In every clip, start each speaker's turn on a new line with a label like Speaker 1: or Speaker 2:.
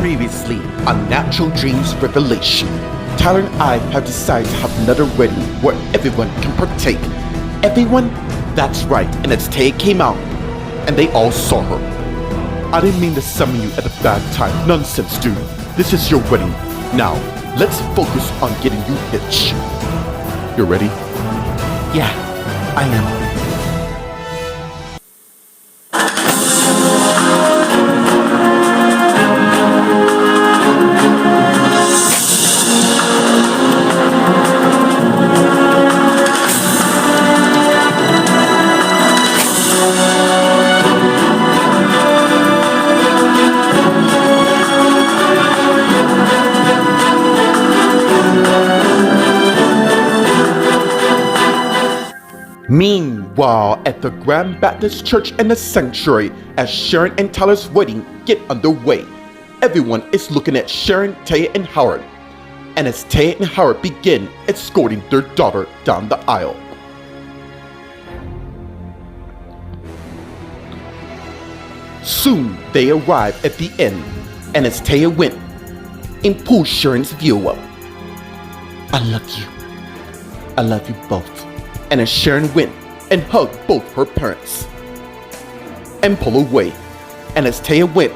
Speaker 1: Previously on Natural Dreams Revelation, Tyler and I have decided to have another wedding where everyone can partake. Everyone? That's right, and as Taya came out, and they all saw her. I didn't mean to summon you at a bad time. Nonsense, dude. This is your wedding. Now, let's focus on getting you hitched. You ready? Yeah, I am. Meanwhile, at the Grand Baptist Church in the Sanctuary, as Sharon and Tyler's wedding get underway, everyone is looking at Sharon, Taya, and Howard. And as Taya and Howard begin escorting their daughter down the aisle. Soon they arrive at the end, and as Taya went and pulled Sharon's view up. I love you. I love you both. And as Sharon went and hugged both her parents and pulled away, and as Taya went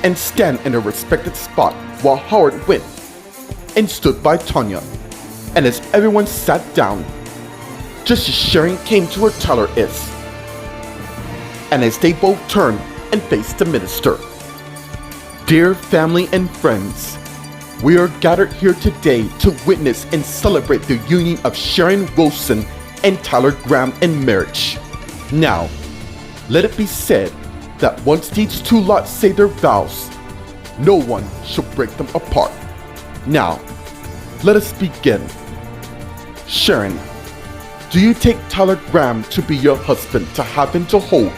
Speaker 1: and stand in a respected spot while Howard went and stood by Tanya, and as everyone sat down, just as Sharon came to where Tyler is, and as they both turned and faced the minister. Dear family and friends, we are gathered here today to witness and celebrate the union of Sharon Wilson and Tyler Graham in marriage. Now, let it be said that once these two lots say their vows, no one shall break them apart. Now, let us begin. Sharon, do you take Tyler Graham to be your husband, to have and to hold,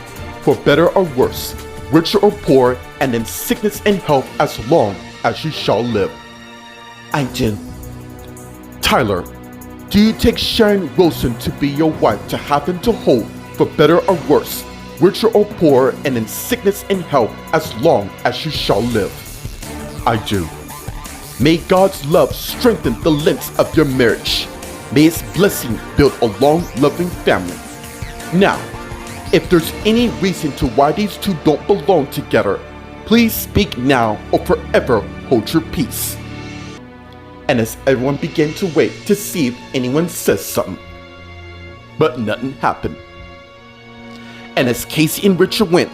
Speaker 1: for better or worse, richer or poor, and in sickness and health as long as you shall live? I do. Tyler, do you take Sharon Wilson to be your wife, to have and to hold, for better or worse, richer or poor, and in sickness and health as long as you shall live? I do. May God's love strengthen the links of your marriage. May His blessing build a long, loving family. Now, if there's any reason to why these two don't belong together, please speak now or forever hold your peace. And as everyone began to wait to see if anyone says something, but nothing happened. And as Casey and Richard went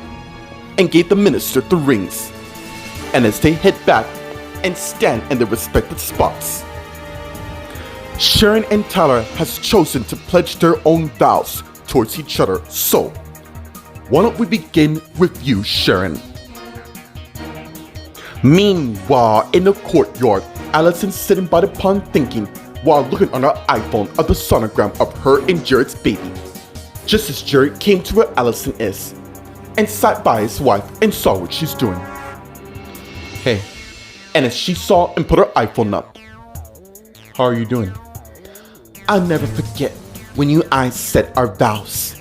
Speaker 1: and gave the minister the rings, and as they head back and stand in their respective spots, Sharon and Tyler has chosen to pledge their own vows towards each other. So, why don't we begin with you, Sharon? Meanwhile, in the courtyard, Allison's sitting by the pond thinking while looking on her iPhone of the sonogram of her and Jared's baby. Just as Jared came to where Allison is and sat by his wife and saw what she's doing. Hey, and as she saw and put her iPhone up. How are you doing? I'll never forget when you and I said our vows.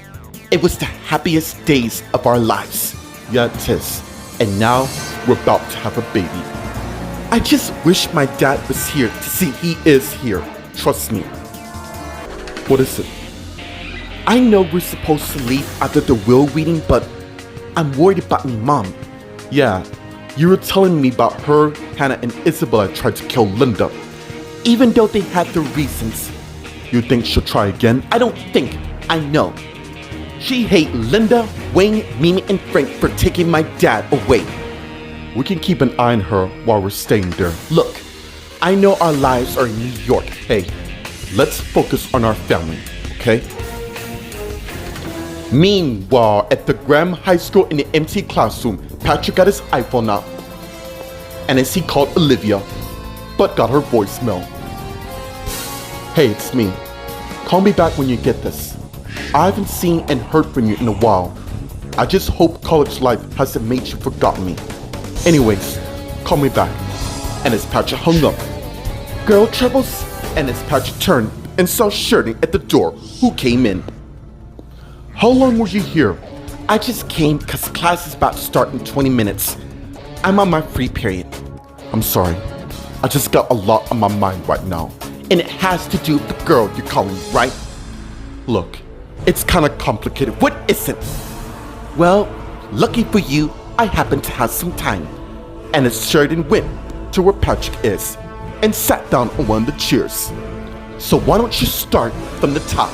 Speaker 1: It was the happiest days of our lives. Yeah, it is. And now we're about to have a baby. I just wish my dad was here to see he is here. Trust me. What is it? I know we're supposed to leave after the will reading, but I'm worried about my mom. Yeah, you were telling me about her, Hannah, and Isabella tried to kill Linda. Even though they had their reasons. You think she'll try again? I don't think. I know. She hates Linda, Wayne, Mimi, and Frank for taking my dad away. We can keep an eye on her while we're staying there. Look, I know our lives are in New York. Hey, let's focus on our family, okay? Meanwhile, at the Graham High School in the empty classroom, Patrick got his iPhone out. And as he called Olivia, but got her voicemail. Hey, it's me. Call me back when you get this. I haven't seen and heard from you in a while. I just hope college life hasn't made you forget me. Anyways, call me back. And as Patrick hung up, girl troubles? And as Patrick turned and saw Shirley at the door, who came in. How long were you here? I just came because class is about to start in 20 minutes. I'm on my free period. I'm sorry. I just got a lot on my mind right now. And it has to do with the girl you're calling, right? Look, it's kind of complicated. What isn't? Well, lucky for you, I happen to have some time. And as Sheridan went to where Patrick is and sat down on one of the chairs. So why don't you start from the top?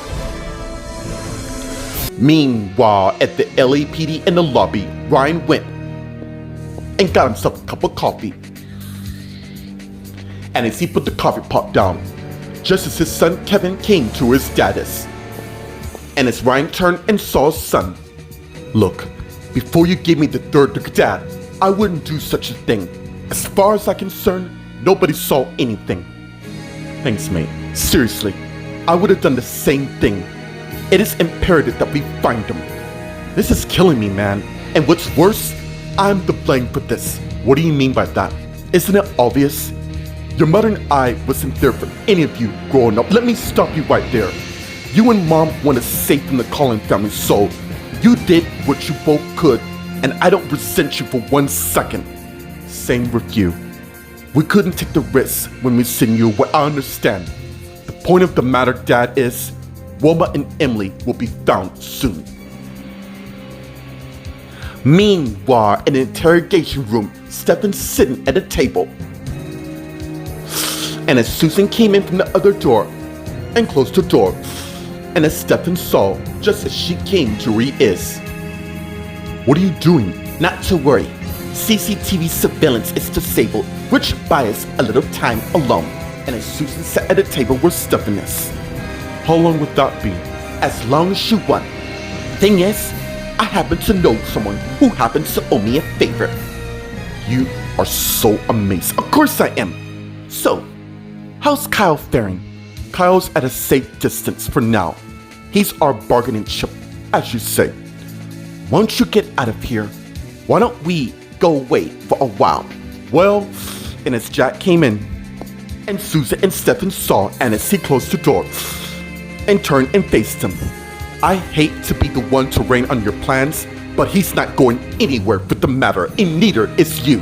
Speaker 1: Meanwhile, at the LAPD in the lobby, Ryan went and got himself a cup of coffee. And as he put the coffee pot down, just as his son Kevin came to his status. And as Ryan turned and saw his son, look, before you give me the third degree dad, I wouldn't do such a thing. As far as I'm concerned, nobody saw anything. Thanks, mate. Seriously, I would have done the same thing. It is imperative that we find him. This is killing me, man. And what's worse, I'm to blame for this. What do you mean by that? Isn't it obvious? Your mother and I wasn't there for any of you growing up. Let me stop you right there. You and mom wanted safe from the Collins family, so you did what you both could, and I don't resent you for 1 second. Same with you. We couldn't take the risk when we sent you away. I understand. The point of the matter, Dad, is Wilma and Emily will be found soon. Meanwhile, in the interrogation room, Stefan's sitting at a table. And as Susan came in from the other door and closed the door, and as Stefan saw, just as she came to where he is. What are you doing? Not to worry. CCTV surveillance is disabled, which buys a little time alone. And as Susan sat at a table where Stefan is. How long would that be? As long as you want. Thing is, I happen to know someone who happens to owe me a favor. You are so amazing. Of course I am. So, how's Kyle faring? Kyle's at a safe distance for now. He's our bargaining chip, as you say. Why don't you get out of here? Why don't we go away for a while? Well, and as Jack came in, and Susan and Stefan saw, and as he closed the door, and turned and faced him. I hate to be the one to rain on your plans, but he's not going anywhere with the matter, and neither is you.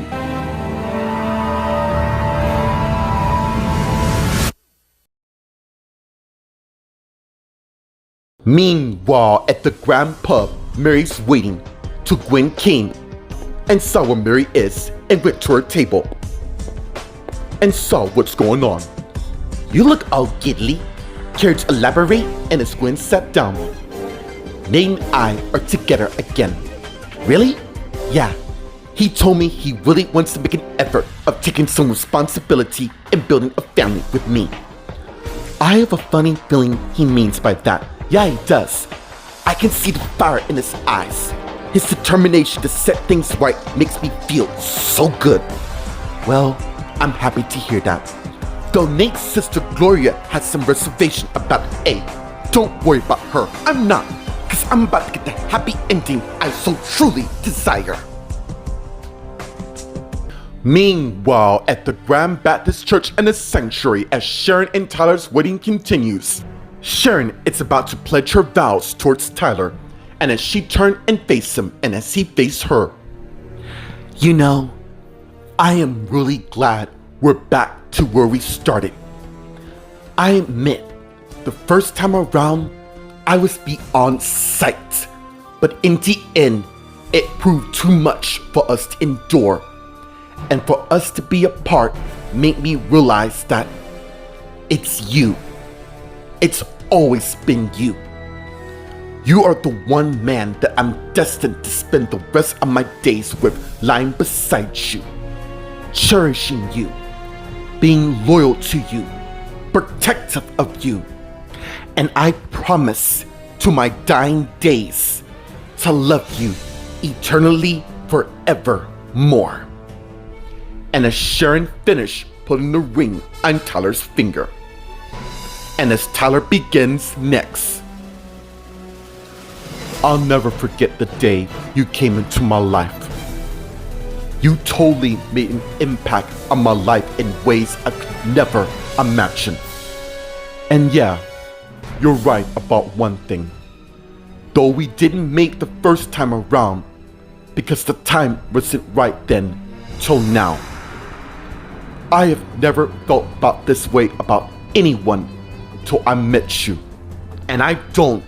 Speaker 1: Meanwhile, at the Grand Pub, Mary's waiting till Gwen came and saw where Mary is and went to her table and saw what's going on. You look all giddly. Care to elaborate? And as Gwen sat down, Nate and I are together again. Really? Yeah. He told me he really wants to make an effort of taking some responsibility and building a family with me. I have a funny feeling he means by that. Yeah, he does. I can see the fire in his eyes. His determination to set things right makes me feel so good. Well, I'm happy to hear that. Though Nate's sister Gloria has some reservation about A. Don't worry about her. I'm not, because I'm about to get the happy ending I so truly desire. Meanwhile, at the Grand Baptist Church in the Sanctuary, as Sharon and Tyler's wedding continues, Sharon is about to pledge her vows towards Tyler, and as she turned and faced him, and as he faced her, you know, I am really glad we're back to where we started. I admit, the first time around, I was beyond sight, but in the end, it proved too much for us to endure, and for us to be apart made me realize that it's you. It's always been you. You are the one man that I'm destined to spend the rest of my days with, lying beside you, cherishing you, being loyal to you, protective of you. And I promise to my dying days to love you eternally forevermore. And as Sharon finished putting the ring on Tyler's finger, and as Tyler begins next, I'll never forget the day you came into my life. You totally made an impact on my life in ways I could never imagine. And yeah, you're right about one thing. Though we didn't make the first time around, because the time wasn't right then, till now. I have never felt about this way about anyone till I met you. And I don't,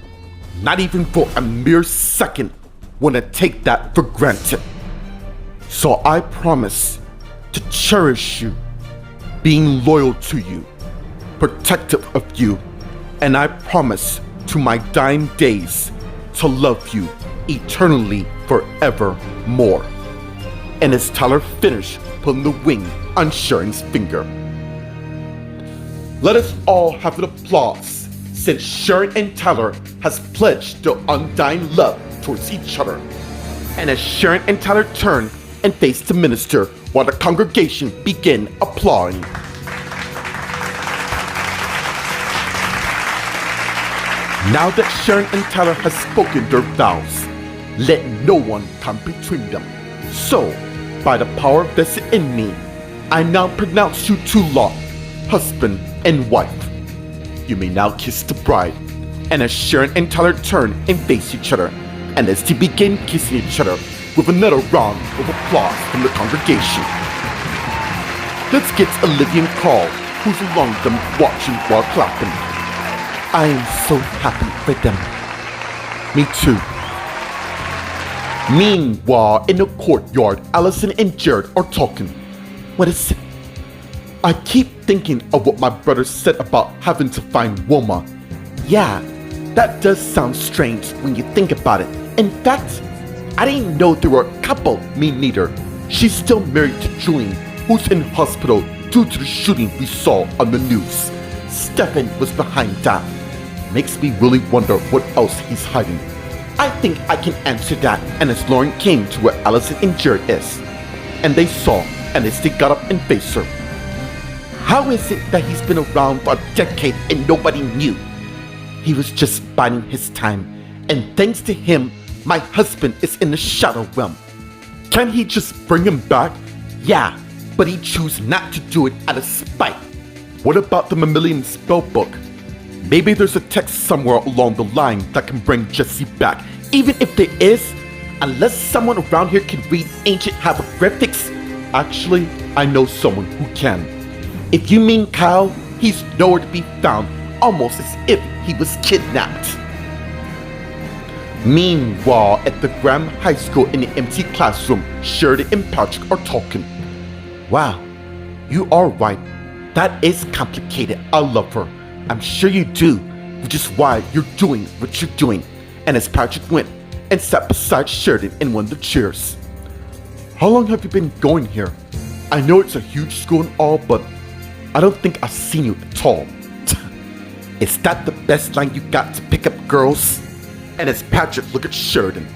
Speaker 1: not even for a mere second, want to take that for granted. So I promise to cherish you, being loyal to you, protective of you, and I promise to my dying days to love you eternally forevermore. And as Tyler finished putting the ring on Sharon's finger, let us all have an applause, since Sharon and Tyler has pledged their undying love towards each other. And as Sharon and Tyler turn and face the minister while the congregation begin applauding. Now that Sharon and Tyler have spoken their vows, let no one come between them. So, by the power vested in me, I now pronounce you two law, husband and wife. You may now kiss the bride. And as Sharon and Tyler turn and face each other, and as they begin kissing each other with another round of applause from the congregation. Let's get Olivia and Carl, who's along them watching while clapping. I am so happy for them. Me too. Meanwhile, in the courtyard, Allison and Jared are talking. What is it? I keep thinking of what my brother said about having to find Wilma. Yeah, that does sound strange when you think about it. In fact, I didn't know they were a couple, me neither. She's still married to Julian, who's in hospital due to the shooting we saw on the news. Stefan was behind that. Makes me really wonder what else he's hiding. I think I can answer that. And as Lauren came to where Allison and Jared is, and they saw, and as they got up and faced her, how is it that he's been around for a decade and nobody knew? He was just biding his time, and thanks to him, my husband is in the shadow realm. Can he just bring him back? Yeah, but he chose not to do it out of spite. What about the Mammalian spellbook? Maybe there's a text somewhere along the line that can bring Jesse back. Even if there is, unless someone around here can read ancient hieroglyphics. Actually, I know someone who can. If you mean Kyle, he's nowhere to be found, almost as if he was kidnapped. Meanwhile, at the Graham High School in the empty classroom, Sheridan and Patrick are talking. Wow, you are right. That is complicated. I love her. I'm sure you do, which is why you're doing what you're doing. And as Patrick went and sat beside Sheridan in one of the chairs. How long have you been going here? I know it's a huge school and all, but I don't think I've seen you at all. Is that the best line you got to pick up girls? And as Patrick looked at Sheridan,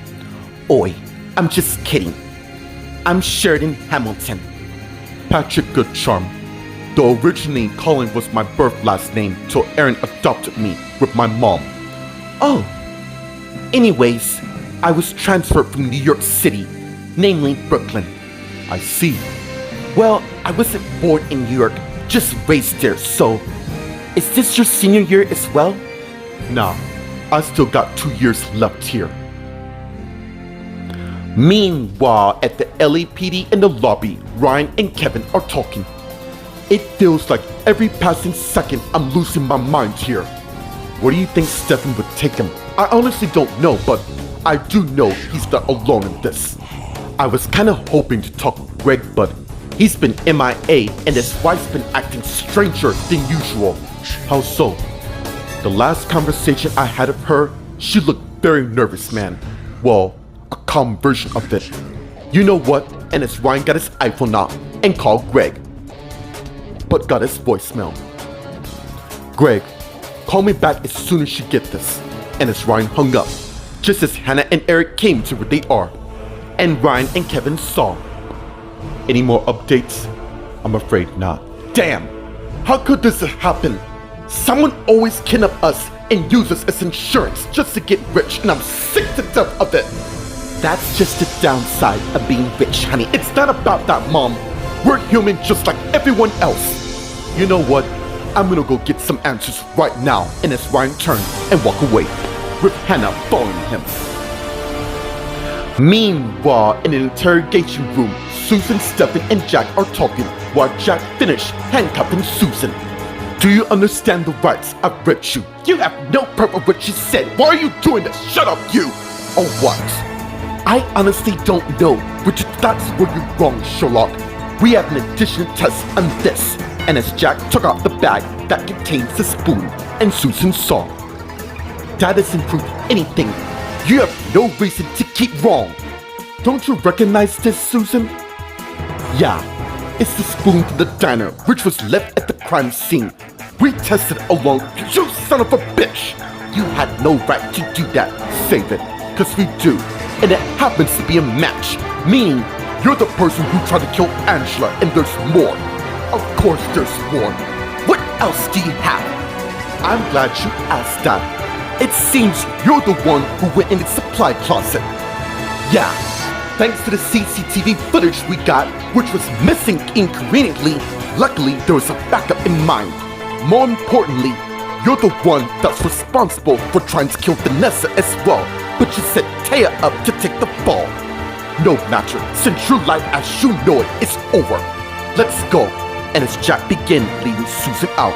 Speaker 1: Oi, I'm just kidding. I'm Sheridan Hamilton. Patrick Goodcharm. Though originally Colin was my birth last name till Aaron adopted me with my mom. Oh. Anyways, I was transferred from New York City, namely Brooklyn. I see. Well, I wasn't born in New York, just raised there, so... Is this your senior year as well? Nah, I still got 2 years left here. Meanwhile, at the LAPD in the lobby, Ryan and Kevin are talking. It feels like every passing second I'm losing my mind here. Where do you think Stefan would take him? I honestly don't know, but I do know he's not alone in this. I was kinda hoping to talk with Greg, but he's been MIA and his wife's been acting stranger than usual. How so? The last conversation I had with her, she looked very nervous, man. Well, a calm version of it. You know what? And as Ryan got his iPhone out and called Greg, but got his voicemail. Greg, call me back as soon as you get this. And as Ryan hung up, just as Hannah and Eric came to where they are, and Ryan and Kevin saw. Any more updates? I'm afraid not. Damn! How could this happen? Someone always kidnap us and use us as insurance just to get rich, and I'm sick to death of it. That's just the downside of being rich, honey. It's not about that, Mom. We're human just like everyone else. You know what? I'm gonna go get some answers right now. And as Ryan turned and walked away, with Hannah following him. Meanwhile, in an interrogation room, Susan, Stephen, and Jack are talking while Jack finished handcuffing Susan. Do you understand the rights I've read you? You have no proof of what she said. Why are you doing this? Shut up, you! Or what? I honestly don't know, which that's where you're wrong, Sherlock. We have an additional test on this. And as Jack took out the bag that contains the spoon, and Susan saw. That doesn't prove anything. You have no reason to keep wrong. Don't you recognize this, Susan? Yeah, it's the spoon from the diner, which was left at the crime scene. We tested along. You son of a bitch! You had no right to do that. Save it, cause we do. And it happens to be a match, meaning you're the person who tried to kill Angela, and there's more. Of course there's more. What else do you have? I'm glad you asked that. It seems you're the one who went in the supply closet. Yeah, thanks to the CCTV footage we got, which was missing inconveniently, luckily there was a backup in mind. More importantly, you're the one that's responsible for trying to kill Vanessa as well, but you set Taya up to take the fall. No matter, since your life as you know it is over. Let's go. And as Jack began leading Susan out.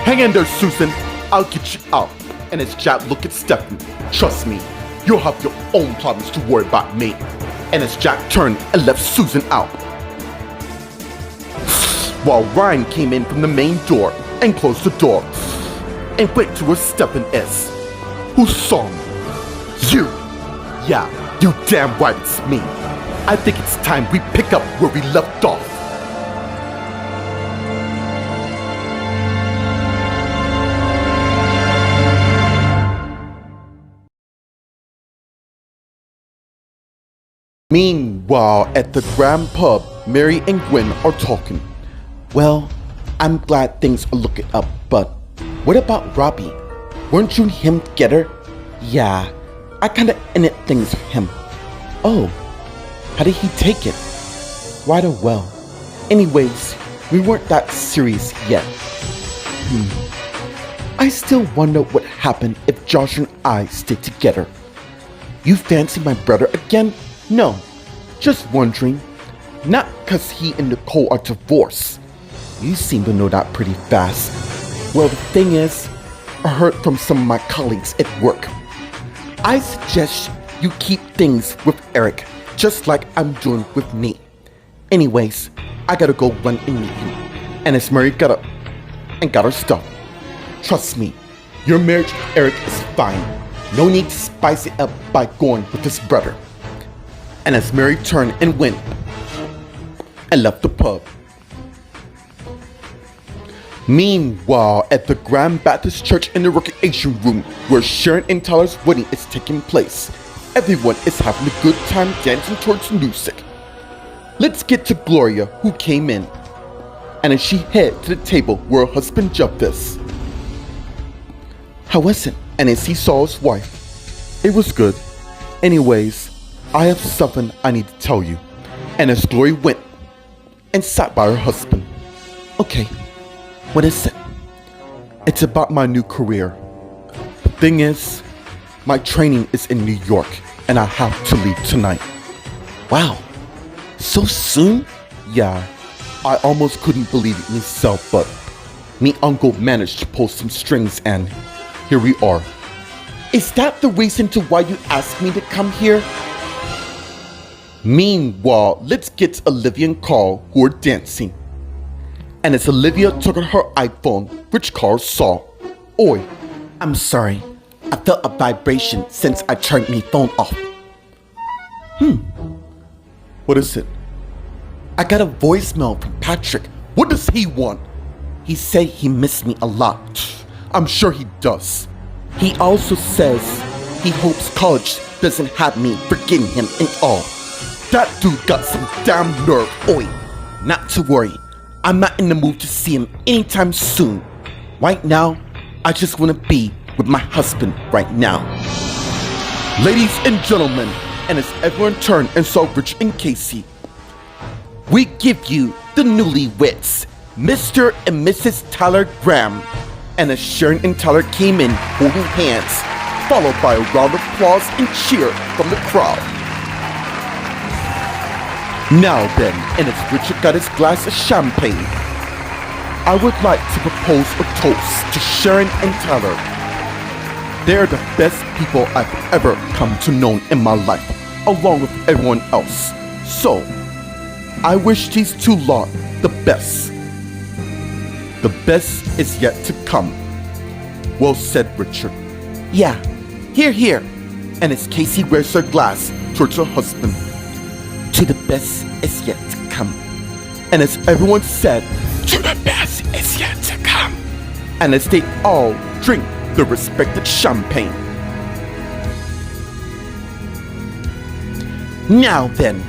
Speaker 1: Hang in there, Susan. I'll get you out. And as Jack looked at Stephen, trust me, you'll have your own problems to worry about me. And as Jack turned and left Susan out. While Ryan came in from the main door and closed the door and went to where Stephen is. Who saw me? You! Yeah, you damn right it's me. I think it's time we pick up where we left off. Meanwhile, at the Grand Pub, Mary and Gwen are talking. Well, I'm glad things are looking up, but what about Robbie? Weren't you and him together? Yeah, I kinda ended things with him. Oh, how did he take it? Right or well. Anyways, we weren't that serious yet. I still wonder what happened if Josh and I stayed together. You fancy my brother again? No, just wondering. Not cause he and Nicole are divorced. You seem to know that pretty fast. Well, the thing is, I heard from some of my colleagues at work. I suggest you keep things with Eric, just like I'm doing with Nate. Anyways, I gotta go run and meet him. And as Mary got up and got her stuff. Trust me, your marriage with Eric is fine. No need to spice it up by going with his brother. And as Mary turned and went and left the pub. Meanwhile, at the Grand Baptist Church in the recreation room where Sharon and Tyler's wedding is taking place, everyone is having a good time dancing towards music. Let's get to Gloria, who came in. And as she head to the table where her husband Jeff is. How was it? And as he saw his wife, it was good. Anyways, I have something I need to tell you. And as Gloria went and sat by her husband. Okay, what is it? It's about my new career. The thing is, my training is in New York and I have to leave tonight. Wow, so soon? Yeah, I almost couldn't believe it myself, but me uncle managed to pull some strings and here we are. Is that the reason to why you asked me to come here? Meanwhile, let's get Olivia and Carl who are dancing. And as Olivia took out her iPhone, which Carl saw. Oi, I'm sorry. I felt a vibration since I turned my phone off. What is it? I got a voicemail from Patrick. What does he want? He said he missed me a lot. I'm sure he does. He also says he hopes college doesn't have me forgetting him and all. That dude got some damn nerve. Oi, not to worry. I'm not in the mood to see him anytime soon. Right now, I just want to be with my husband right now. Ladies and gentlemen, and as everyone turned and saw Rich and Casey, we give you the newlyweds, Mr. and Mrs. Tyler Graham. And as Sharon and Tyler came in holding hands, followed by a round of applause and cheer from the crowd. Now then, and as Richard got his glass of champagne, I would like to propose a toast to Sharon and Tyler. They're the best people I've ever come to know in my life, along with everyone else. So, I wish these two lot the best. The best is yet to come. Well said, Richard. Yeah, hear, hear. And as Casey wears her glass towards her husband, to the best is yet to come. And as everyone said, to the best is yet to come. And as they all drink the respected champagne. Now then,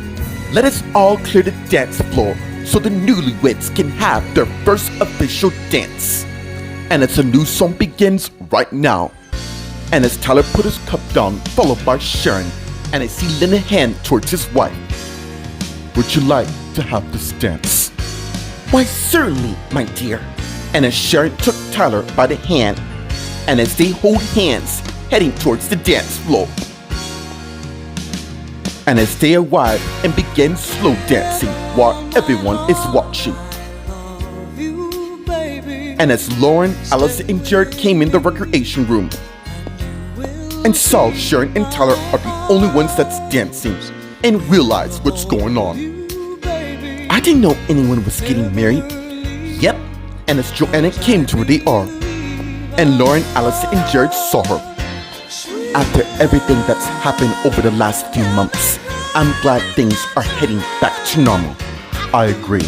Speaker 1: let us all clear the dance floor so the newlyweds can have their first official dance. And as a new song begins right now, and as Tyler put his cup down, followed by Sharon, and as he lent a hand towards his wife, would you like to have this dance? Why, certainly, my dear. And as Sharon took Tyler by the hand, and as they hold hands, heading towards the dance floor. And as they arrive and begin slow dancing while everyone is watching. And as Lauren, Alice, and Jared came in the recreation room and saw Sharon and Tyler are the only ones that's dancing and realized what's going on. I didn't know anyone was getting married. Yep. And as Joanna came to where they are, and Lauren, Alice, and Jared saw her. After everything that's happened over the last few months, I'm glad things are heading back to normal. I agree.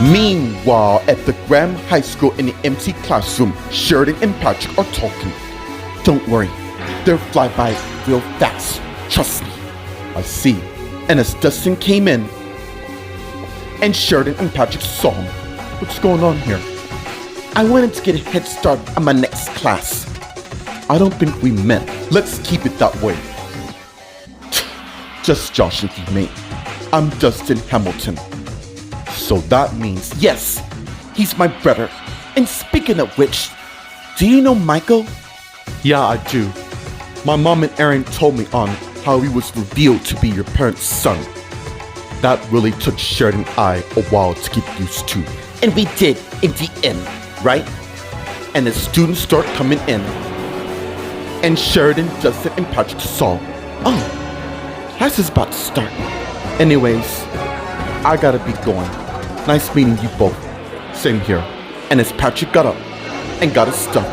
Speaker 1: Meanwhile, at the Graham High School in the empty classroom, Sheridan and Patrick are talking. Don't worry, they'll fly by real fast. Trust me. I see. And as Dustin came in, and Sheridan and Patrick saw him, what's going on here? I wanted to get a head start on my next class. I don't think we met. Let's keep it that way. Just Josh with you, mate. I'm Dustin Hamilton. So that means, yes, he's my brother. And speaking of which, do you know Michael? Yeah, I do. My mom and Aaron told me on how he was revealed to be your parents' son. That really took Sheridan and I a while to get used to. And we did in the end, right? And the students start coming in. And Sheridan, Dustin, and Patrick saw, oh, class is about to start. Anyways, I gotta be going. Nice meeting you both. Same here. And as Patrick got up and got his stuff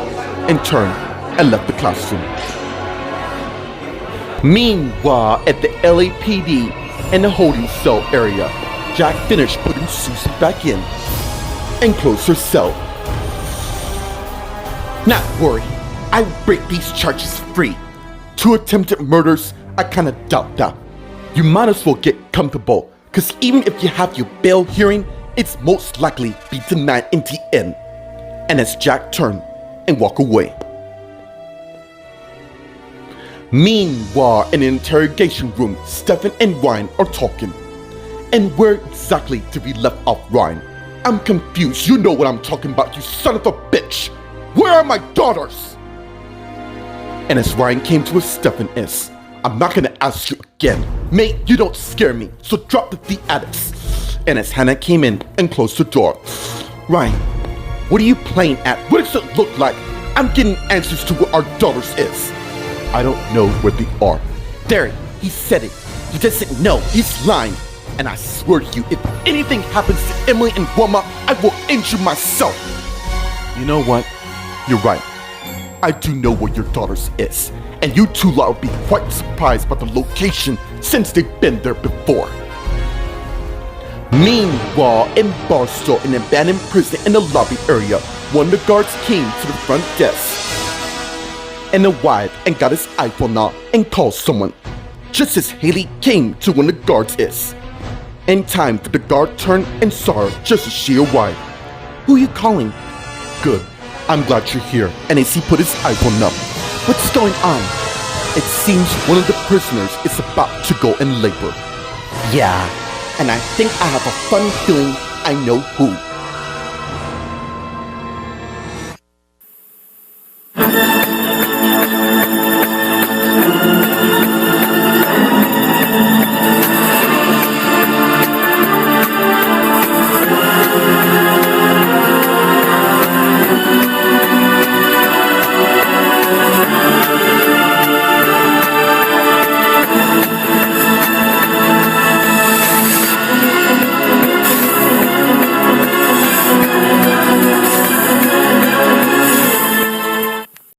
Speaker 1: and turned and left the classroom. Meanwhile, at the LAPD in the holding cell area, Jack finished putting Susie back in and closed her cell. Not worry, I break these charges free. 2 attempted murders, I kinda doubt that. You might as well get comfortable, cause even if you have your bail hearing, it's most likely be denied in the end. And as Jack turned and walked away. Meanwhile, in the interrogation room, Stefan and Ryan are talking. And where exactly did we left off, Ryan? I'm confused. You know what I'm talking about, you son of a bitch. Where are my daughters? And as Ryan came to his Stefan is, I'm not gonna ask you again. Mate, you don't scare me, so drop the theatics. And as Hannah came in and closed the door, Ryan, what are you playing at? What does it look like? I'm getting answers to where our daughters is. I don't know where they are. There, he said it. He doesn't know. He's lying. And I swear to you, if anything happens to Emily and Wilma, I will injure myself. You know what? You're right. I do know where your daughters is. And you two lot will be quite surprised by the location since they've been there before. Meanwhile, in Barstow, an abandoned prison in the lobby area, one of the guards came to the front desk and arrived and got his iPhone out and called someone, just as Haley came to when the guards is. In time for the guard turned and saw her just as she arrived. Who are you calling? Good. I'm glad you're here. And as he put his iPhone up, what's going on? It seems one of the prisoners is about to go in labor. Yeah, and I think I have a funny feeling I know who.